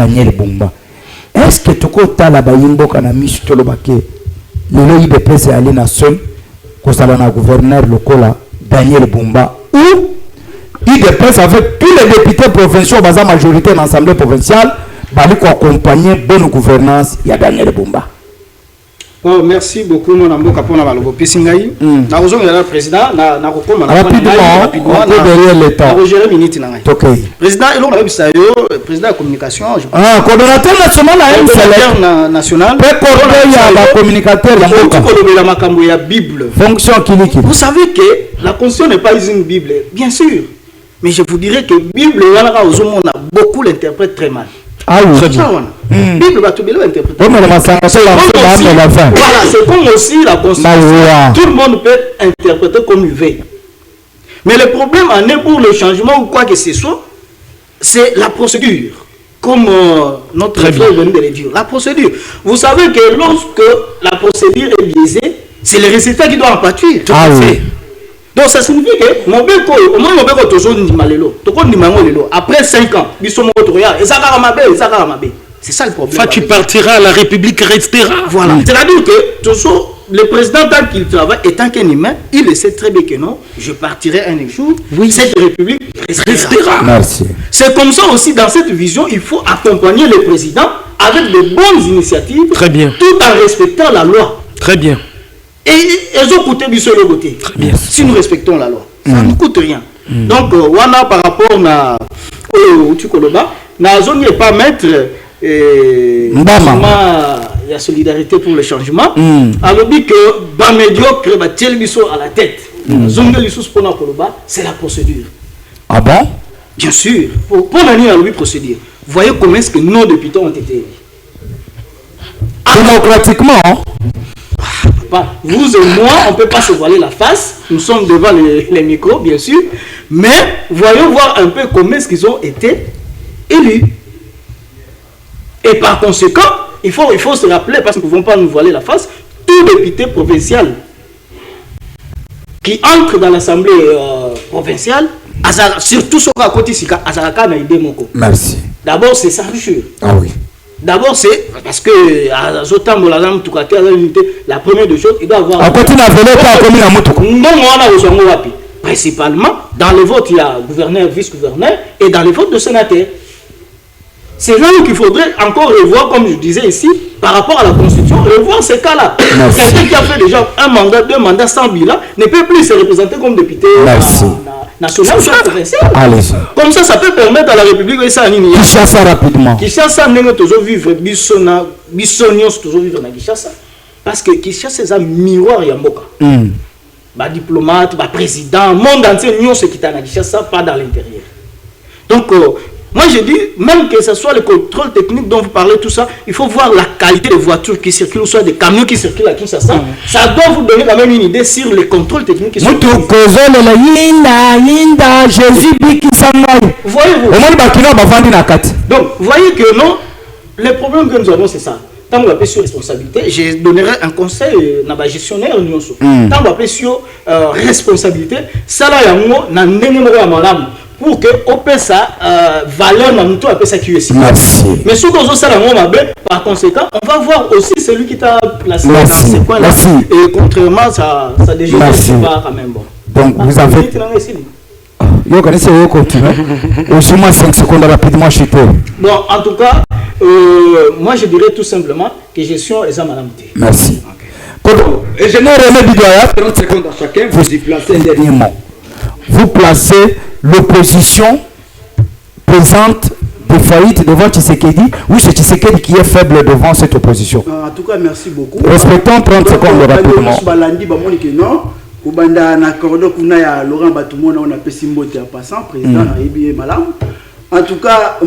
Daniel Bumba. Est-ce que tu as la bayimbo kanami sutolo bake le IDPS est allé na seul na gouverneur local Daniel Bumba ou IDPS avec tous les députés provinciaux basant majorité dans l'Assemblée provinciale bali ko accompagner bonne gouvernance ya Daniel Bumba. Oh, merci beaucoup mon ambo kapona balobo pesingai na ozonga la président na kokoma na rapidement derrière le temps na gérer minute na ngai. OK. Président elo na bisa yo président de communication coordonnateur national national la communicateur ya mboka ko la makambo ya Bible fonction kiliki. Vous savez que la constitution n'est pas une Bible bien sûr, mais je vous dirais que Bible wana ozomona beaucoup l'interprètent très mal. Ah oui, très bien. Bible va tout bien interpréter. Voilà, c'est comme aussi la constitution. Tout le monde peut interpréter comme il veut. Mais le problème en est pour le changement ou quoi que ce soit, c'est la procédure. Comme notre frère vient de le dire. La procédure. Vous savez que lorsque la procédure est biaisée, c'est le résultat qui doit en pâtir. Ah oui. Donc ça signifie que mon béco, au moins mon béco toujours ni malelo, toko ni mangolelo. Après 5 ans, biso mo toya, et ça karamabe. C'est ça le problème. Tu partiras, la République restera. Voilà. C'est-à-dire que toujours le président tant qu'il travaille étant qu'un humain, il le sait très bien que non, je partirai un jour. Oui. Cette République restera. Merci. C'est comme ça aussi dans cette vision, il faut accompagner le président avec de bonnes initiatives. Très bien. Tout en respectant la loi. Très bien. Et ils ont coûté du seul côté. Si nous respectons la loi, ça ne coûte rien. Donc, wana par rapport à Tukoloba, na zone n'est pas mettre la solidarité pour le changement. Alors dit que bas médiocre va tel biso à la tête. Zone de l'issue pour Koloba, c'est la procédure. Ah bon? Bien sûr. Pour l'année à lui procédure. Voyez comment est-ce que nos députés ont été élus. Démocratiquement. Vous et moi, on ne peut pas se voiler la face. Nous sommes devant les micros, bien sûr. Mais voyons voir un peu comment est-ce qu'ils ont été élus. Et par conséquent, il faut se rappeler, parce que nous ne pouvons pas nous voiler la face, tout député provincial qui entre dans l'Assemblée provinciale, surtout sur la côté ici, Azaraka n'a idée moko. Merci. D'abord, c'est censure. Ah oui. D'abord, c'est parce que la première des choses, il doit avoir. Principalement, dans les votes, il y a gouverneur, vice-gouverneur, et dans les votes de sénateur. C'est là qu'il faudrait encore revoir, comme je disais ici, par rapport à la Constitution, revoir ces cas-là. Quelqu'un qui a fait déjà un mandat, 2 mandats sans bilan, ne peut plus se représenter comme député national ou provincial. Comme ça peut permettre à la République de ça. Kishasa rapidement. Kishasa n'est toujours vivre, Bissonios toujours vivre dans Kishasa. Parce que Kishasa, c'est un miroir Yamboka. Bah, diplomate, bah, président, monde entier, nous, ce qui est à Kishasa, pas dans l'intérieur. Donc, moi je dis, même que ce soit le contrôle technique dont vous parlez, tout ça, il faut voir la qualité des voitures qui circulent, ou soit des camions qui circulent à Kinshasa. Ça doit vous donner quand même une idée sur les contrôles techniques qui sont. Voyez-vous? Donc, vous voyez que non, les problèmes que nous avons, c'est ça. Tant qu'on va sur responsabilité, je donnerai un conseil à la gestionnaire. Tant qu'on va sur responsabilité, ça là, il y a un pour que ça valeur dans tout ça qui est. Mais si on ça par conséquent, on va voir aussi celui qui t'a placé dans ces coins-là. Et contrairement à ça déjà c'est pas quand même bon. Donc vous avez vous connaissez vous continuez. Au moins 5 secondes rapidement chez toi. Bon, en tout cas, moi je dirais tout simplement que gestion est à madame. Merci. Et je n'ai rien dit à 30 secondes à chacun, vous y placez un dernier mot. Vous placez l'opposition présente de faillite devant Tshisekedi, ou c'est Tshisekedi qui est faible devant cette opposition? En tout cas, merci beaucoup. Respectons 30 secondes rapidement. En tout cas,